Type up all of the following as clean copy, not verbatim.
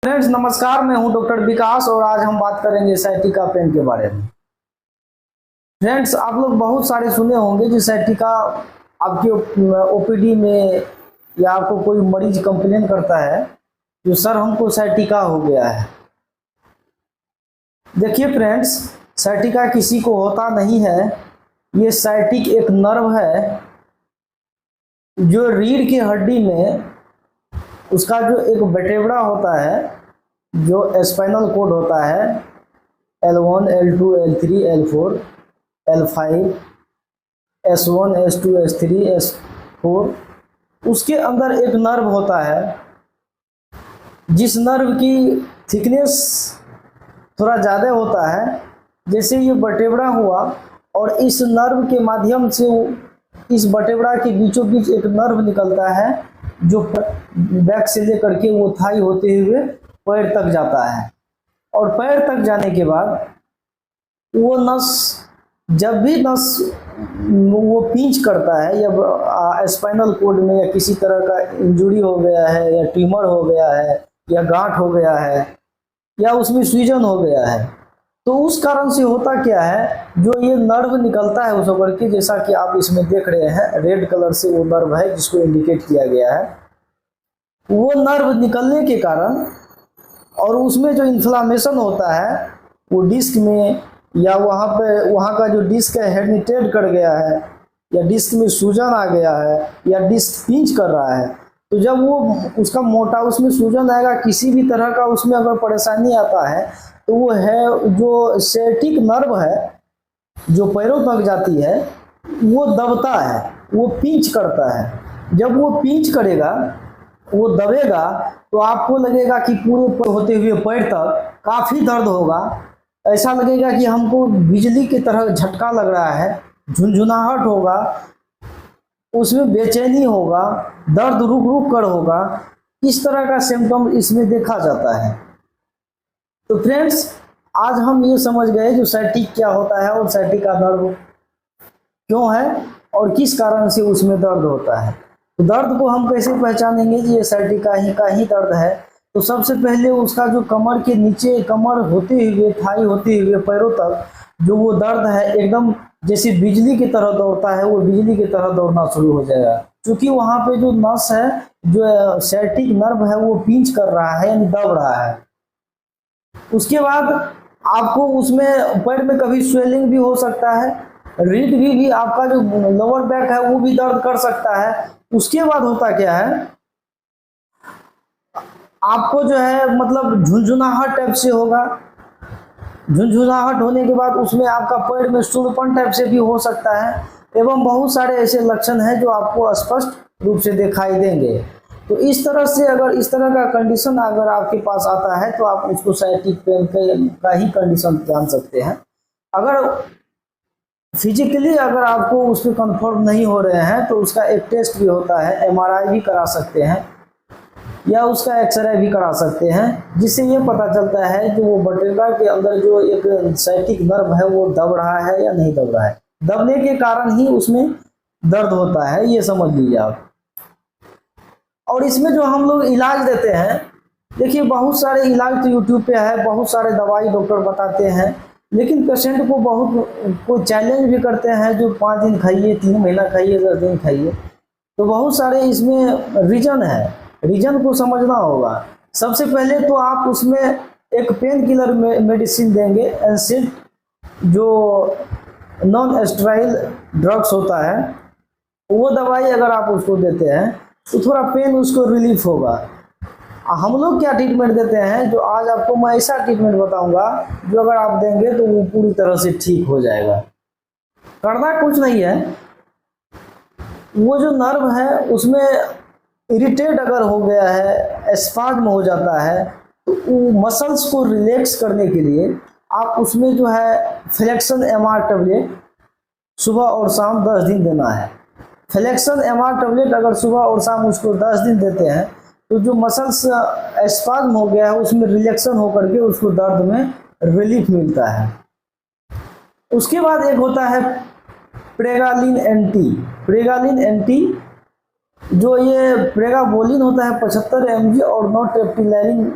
Friends नमस्कार, मैं हूं डॉक्टर विकास और आज हम बात करेंगे साइटिका पेन के बारे में। फ्रेंड्स आप लोग बहुत सारे सुने होंगे कि साइटिका आपके ओपीडी में या आपको कोई मरीज कंप्लेन करता है कि सर हमको साइटिका हो गया है। देखिए फ्रेंड्स, साइटिका किसी को होता नहीं है। ये साइटिक एक नर्व है जो रीढ़ की हड्डी में उसका जो एक वर्टेब्रा होता है, जो स्पाइनल कोड होता है L1, L2, L3, L4, L5, S1, S2, S3, S4, उसके अंदर एक नर्व होता है जिस नर्व की थिकनेस थोड़ा ज़्यादा होता है। जैसे ये वर्टेब्रा हुआ और इस नर्व के माध्यम से इस वर्टेब्रा के बीचों बीच एक नर्व निकलता है जो बैक से लेकर के वो थाई होते हुए पैर तक जाता है। और पैर तक जाने के बाद वो नस, जब भी नस वो पिंच करता है या स्पाइनल कोड में या किसी तरह का इंजरी हो गया है या ट्यूमर हो गया है या गांठ हो गया है या उसमें सूजन हो गया है, तो उस कारण से होता क्या है, जो ये नर्व निकलता है उस होकर के, जैसा कि आप इसमें देख रहे हैं रेड कलर से वो नर्व है जिसको इंडिकेट किया गया है। वो नर्व निकलने के कारण और उसमें जो इन्फ्लामेशन होता है वो डिस्क में या वहाँ का जो डिस्क है हेर्निटेट कर गया है या डिस्क में सूजन आ गया है या डिस्क पिंच कर रहा है, तो जब वो उसका मोटा उसमें सूजन आएगा, किसी भी तरह का उसमें अगर परेशानी आता है तो वो है जो सैटिक नर्व है जो पैरों तक जाती है वो दबता है, वो पिंच करता है। जब वो पिंच करेगा, वो दबेगा, तो आपको लगेगा कि पूरे होते हुए पैर तक काफ़ी दर्द होगा। ऐसा लगेगा कि हमको बिजली की तरह झटका लग रहा है, झुनझुनाहट होगा, उसमें बेचैनी होगा, दर्द रुक रुक कर होगा। इस तरह का सिम्टम इसमें देखा जाता है। तो फ्रेंड्स आज हम ये समझ गए जो साइटिक क्या होता है और साइटिका नर्व क्यों है और किस कारण से उसमें दर्द होता है। तो दर्द को हम कैसे पहचानेंगे कि ये साइटिका का ही दर्द है। तो सबसे पहले उसका जो कमर के नीचे, कमर होते हुए थाई होते हुए पैरों तक जो वो दर्द है एकदम जैसे बिजली की तरह दौड़ता है, वो बिजली की तरह दौड़ना शुरू हो जाएगा, क्योंकि वहाँ पे जो नस है, जो साइटिक नर्व है, वो पिंच कर रहा है यानी दब रहा है। उसके बाद आपको उसमें पैर में कभी स्वेलिंग भी हो सकता है, रीढ़ भी आपका जो लोअर बैक है वो भी दर्द कर सकता है। उसके बाद होता क्या है, आपको जो है मतलब झुनझुनाहट टाइप से होगा। झुनझुनाहट होने के बाद उसमें आपका पैर में सुरपन टाइप से भी हो सकता है एवं बहुत सारे ऐसे लक्षण हैं जो आपको स्पष्ट रूप से दिखाई देंगे। तो इस तरह से अगर इस तरह का कंडीशन अगर आपके पास आता है तो आप उसको साइटिक पेन का ही कंडीशन जान सकते हैं। अगर फिजिकली अगर आपको उस पर कन्फर्म नहीं हो रहे हैं तो उसका एक टेस्ट भी होता है, एमआरआई भी करा सकते हैं या उसका एक्सरे भी करा सकते हैं, जिससे ये पता चलता है कि वो वर्टेब्रा के अंदर जो एक साइटिक नर्व है वो दब रहा है या नहीं दब रहा है। दबने के कारण ही उसमें दर्द होता है, ये समझ लीजिए आप। और इसमें जो हम लोग इलाज देते हैं, देखिए बहुत सारे इलाज तो यूट्यूब पे है, बहुत सारे दवाई डॉक्टर बताते हैं, लेकिन पेशेंट को कोई चैलेंज भी करते हैं जो 5 दिन खाइए, 3 महीना खाइए, 10 दिन खाइए। तो बहुत सारे इसमें रीजन है, रीजन को समझना होगा। सबसे पहले तो आप उसमें एक पेन किलर मेडिसिन देंगे, एंसिड जो नॉन स्टेरॉइड ड्रग्स होता है, वो दवाई अगर आप उसको देते हैं तो थोड़ा पेन उसको रिलीफ होगा। हम लोग क्या ट्रीटमेंट देते हैं, जो आज आपको मैं ऐसा ट्रीटमेंट बताऊंगा जो अगर आप देंगे तो वो पूरी तरह से ठीक हो जाएगा। करना कुछ नहीं है, वो जो नर्व है उसमें इरिटेट अगर हो गया है, स्पाज्म हो जाता है, तो वो मसल्स को रिलैक्स करने के लिए आप उसमें जो है फ्लेक्सन एमआर टेबलेट सुबह और शाम 10 दिन देना है। फ्लेक्सन एमआर टेबलेट अगर सुबह और शाम उसको 10 दिन देते हैं तो जो मसल्स स्पाज्म हो गया है उसमें रिलैक्सन होकर के उसको दर्द में रिलीफ मिलता है। उसके बाद एक होता है प्रेगालिन एंटी। प्रेगालिन एंटी जो ये प्रेगाबोलिन होता है 75 mg और नॉर्टेप्टिलाइन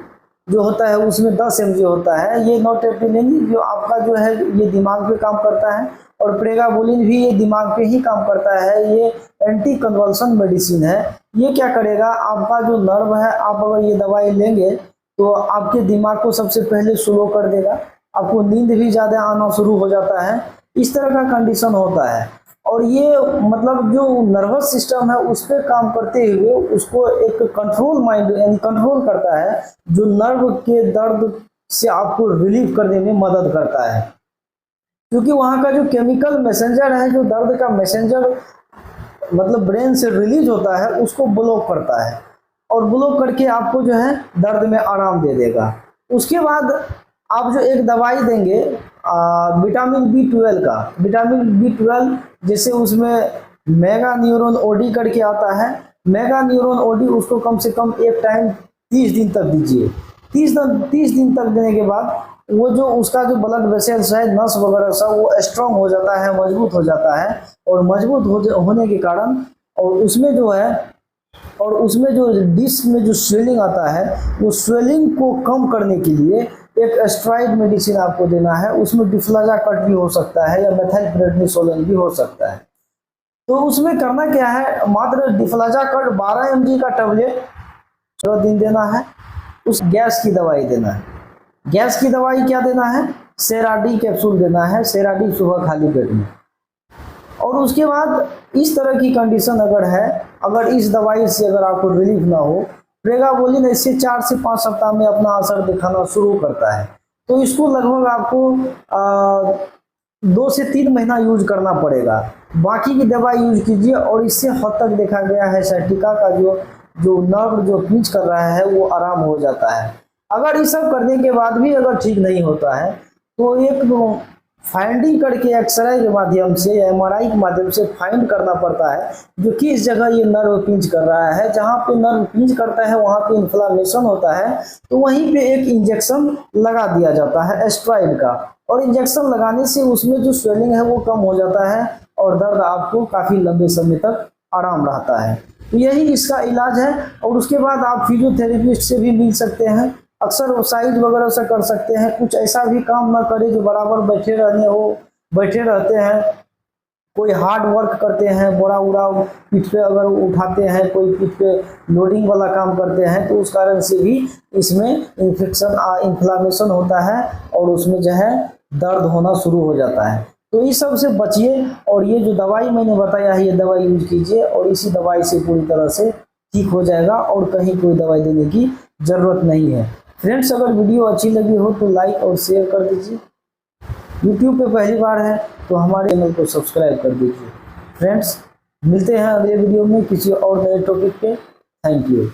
जो होता है उसमें 10 mg होता है। ये नॉरटेप्टिनेन जो आपका जो है ये दिमाग पे काम करता है, और प्रेगाबोलिन भी ये दिमाग पे ही काम करता है। ये एंटी कन्वल्सन मेडिसिन है। ये क्या करेगा, आपका जो नर्व है, आप अगर ये दवाई लेंगे तो आपके दिमाग को सबसे पहले स्लो कर देगा, आपको नींद भी ज़्यादा आना शुरू हो जाता है। इस तरह का कंडीशन होता है। और ये मतलब जो नर्वस सिस्टम है उस पर काम करते हुए उसको एक कंट्रोल माइंड यानी कंट्रोल करता है, जो नर्व के दर्द से आपको रिलीफ करने में मदद करता है। क्योंकि वहाँ का जो केमिकल मैसेंजर है, जो दर्द का मैसेंजर मतलब ब्रेन से रिलीज होता है, उसको ब्लॉक करता है, और ब्लॉक करके आपको जो है दर्द में आराम दे देगा। उसके बाद आप जो एक दवाई देंगे विटामिन B12 का, विटामिन B12 जैसे उसमें मेगा न्यूरॉन ओडी करके आता है, मेगा न्यूरॉन ओडी उसको कम से कम एक टाइम 30 दिन तक दीजिए। 30 दिन तक देने के बाद वो जो उसका जो ब्लड वेसल्स है, नस वगैरह सब वो स्ट्रांग हो जाता है, मजबूत हो जाता है, और मजबूत होने के कारण और उसमें जो डिस्क में जो स्वेलिंग आता है, वो स्वेलिंग को कम करने के लिए एक स्टेरॉइड मेडिसिन आपको देना है। उसमें डिफ्लाजाकट भी हो सकता है या मेथिलप्रेडनिसोलोन भी हो सकता है। तो उसमें करना क्या है, मात्र डिफ्लाजाकट 12 mg का टैबलेट 16 दिन देना है। उस गैस की दवाई देना है। गैस की दवाई क्या देना है, सेराडी कैप्सूल देना है, सेराडी सुबह खाली पेट में। और उसके बाद इस तरह की कंडीशन अगर है, अगर इस दवाई से अगर आपको रिलीफ ना हो, प्रेगाबोलिन इससे 4 से 5 सप्ताह में अपना असर दिखाना शुरू करता है। तो इसको लगभग आपको 2 से 3 महीना यूज करना पड़ेगा। बाकी की दवाई यूज कीजिए, और इससे हद तक देखा गया है साइटिका का जो नर्व जो पिंच कर रहा है वो आराम हो जाता है। अगर ये सब करने के बाद भी अगर ठीक नहीं होता है तो एक फाइंडिंग करके एक्सरे के माध्यम से या MRI के माध्यम से फाइंड करना पड़ता है जो किस जगह ये नर्व पिंच कर रहा है। जहाँ पे नर्व पिंच करता है वहाँ पे इन्फ्लामेशन होता है, तो वहीं पे एक इंजेक्शन लगा दिया जाता है स्टेरॉइड का, और इंजेक्शन लगाने से उसमें जो स्वेलिंग है वो कम हो जाता है, और दर्द आपको काफ़ी लंबे समय तक आराम रहता है। तो यही इसका इलाज है। और उसके बाद आप फिजियोथेरेपिस्ट से भी मिल सकते हैं, अक्सर वो साइज वगैरह से कर सकते हैं। कुछ ऐसा भी काम ना करें जो बराबर बैठे रहते हैं। कोई हार्ड वर्क करते हैं, बड़ा उड़ा पीठ पे अगर उठाते हैं, कोई पीठ पे लोडिंग वाला काम करते हैं, तो उस कारण से भी इसमें इन्फ्लामेशन होता है, और उसमें जो है दर्द होना शुरू हो जाता है। तो इस सब से बचिए, और ये जो दवाई मैंने बताया है ये दवाई यूज कीजिए, और इसी दवाई से पूरी तरह से ठीक हो जाएगा, और कहीं कोई दवाई देने की ज़रूरत नहीं है। फ्रेंड्स, अगर वीडियो अच्छी लगी हो तो लाइक और शेयर कर दीजिए। यूट्यूब पे पहली बार है तो हमारे चैनल को सब्सक्राइब कर दीजिए। फ्रेंड्स, मिलते हैं अगले वीडियो में किसी और नए टॉपिक पे। Thank you.